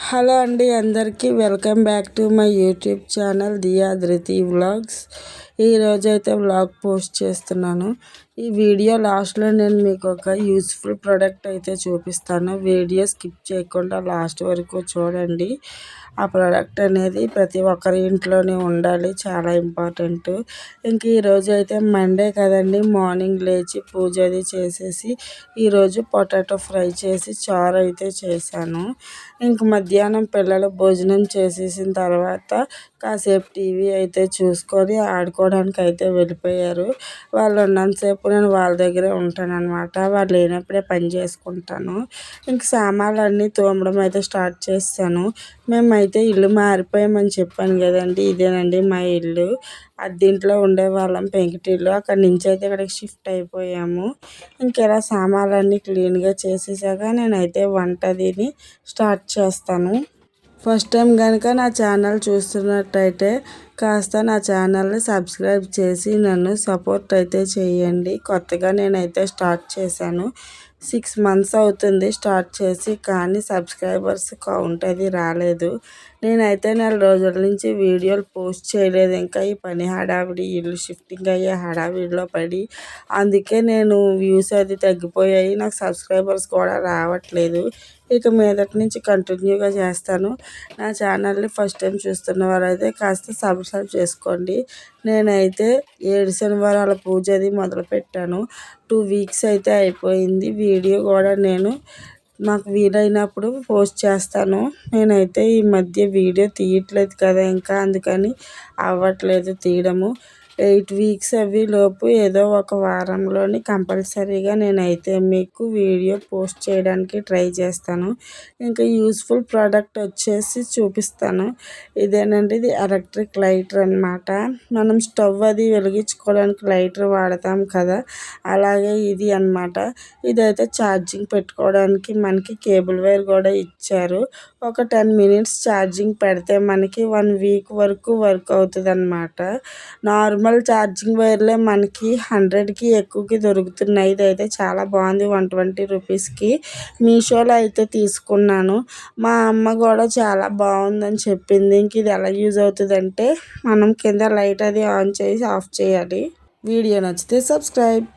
Hello అండి, అందరికీ welcome back to my YouTube channel Diya Dhriti vlogs. ఈరోజైతే వ్లాగ్ పోస్ట్ చేస్తున్నాను. ఈ వీడియో లాస్ట్లో నేను మీకు ఒక యూస్ఫుల్ ప్రోడక్ట్ అయితే చూపిస్తాను. వీడియో స్కిప్ చేయకుండా లాస్ట్ వరకు చూడండి. ఆ ప్రోడక్ట్ అనేది ప్రతి ఒక్కరి ఇంట్లోనే ఉండాలి, చాలా ఇంపార్టెంట్. ఇంక ఈరోజు అయితే మండే కదండి, మార్నింగ్ లేచి పూజ అది చేసేసి ఈరోజు పొటాటో ఫ్రై చేసి చారు అయితే చేశాను. ఇంక మధ్యాహ్నం పిల్లలు భోజనం చేసేసిన తర్వాత కాసేపు టీవీ అయితే చూసుకొని ఆడుకోవడానికి అయితే వెళ్ళిపోయారు. వాళ్ళు ఉన్నంతసేపు నేను వాళ్ళ దగ్గరే ఉంటాను అనమాట. వాళ్ళు లేనప్పుడే పని చేసుకుంటాను. ఇంక సామాన్లు అన్నీ తోమడం అయితే స్టార్ట్ చేస్తాను. మేమైతే ఇల్లు మారిపోయామని చెప్పాను కదండి, ఇదేనండి మా ఇల్లు. అద్దెంట్లో ఉండేవాళ్ళం, పెంకుటిల్లు. అక్కడి నుంచి అయితే ఇక్కడికి షిఫ్ట్ అయిపోయాము. ఇంకెలా సామాన్లన్నీ క్లీన్గా చేసేసాక నేనైతే వంటదిని స్టార్ట్ చేస్తాను. ఫస్ట్ టైం కనుక నా ఛానల్ చూస్తున్నట్టయితే కాస్త నా ఛానల్ని సబ్స్క్రైబ్ చేసి నన్ను సపోర్ట్ అయితే చేయండి. కొత్తగా నేనైతే స్టార్ట్ చేశాను. 6 months అవుతుంది స్టార్ట్ చేసి, కానీ సబ్స్క్రైబర్స్ కౌంట్ అది రాలేదు. నేనైతే నెల రోజుల నుంచి వీడియోలు పోస్ట్ చేయలేదు. ఇంకా ఈ పని హడావిడి, ఇల్లు షిఫ్టింగ్ అయ్యే హడావిడిలో పడి అందుకే నేను వ్యూస్ అది తగ్గిపోయాయి. నాకు సబ్స్క్రైబర్స్ కూడా రావట్లేదు. ఇక మీదటి నుంచి కంటిన్యూగా చేస్తాను. నా ఛానల్ని ఫస్ట్ టైం చూస్తున్న వారైతే కాస్త సబ్స్క్రైబ్ చేసుకోండి. నేనైతే 7 శనివారాల పూజ అది మొదలుపెట్టాను. 2 weeks అయితే అయిపోయింది. వీడియో కూడా నేను నాకు వీలైనప్పుడు పోస్ట్ చేస్తాను. నేనైతే ఈ మధ్య వీడియో తీయట్లేదు కదా, ఇంకా అందుకని అవ్వట్లేదు తీయడము. 8 weeks అవి లోపు ఏదో ఒక వారంలోని కంపల్సరీగా నేనైతే మీకు వీడియో పోస్ట్ చేయడానికి ట్రై చేస్తాను. ఇంకా యూస్ఫుల్ ప్రోడక్ట్ వచ్చేసి చూపిస్తాను. ఇదేనండి, ఇది ఎలక్ట్రిక్ లైటర్ అన్నమాట. మనం స్టవ్ అది వెలిగించుకోవడానికి లైటర్ వాడతాం కదా, అలాగే ఇది అన్నమాట. ఇదైతే ఛార్జింగ్ పెట్టుకోవడానికి మనకి కేబుల్ వైర్ కూడా ఇచ్చారు. ఒక 10 minutes ఛార్జింగ్ పెడితే మనకి 1 week వరకు వర్క్ అవుతుంది అన్నమాట. నార్మల్ ఛార్జింగ్ వైర్లే మనకి 100కి ఎక్కువకి దొరుకుతున్నాయి. ఇదైతే చాలా బాగుంది. 120 రూపీస్కి మీషోలో అయితే తీసుకున్నాను. మా అమ్మ కూడా చాలా బాగుందని చెప్పింది. ఇంక ఇది ఎలా యూజ్ అవుతుందంటే, మనం కింద లైట్ అది ఆన్ చేసి ఆఫ్ చేయాలి. వీడియో నచ్చితే సబ్స్క్రైబ్.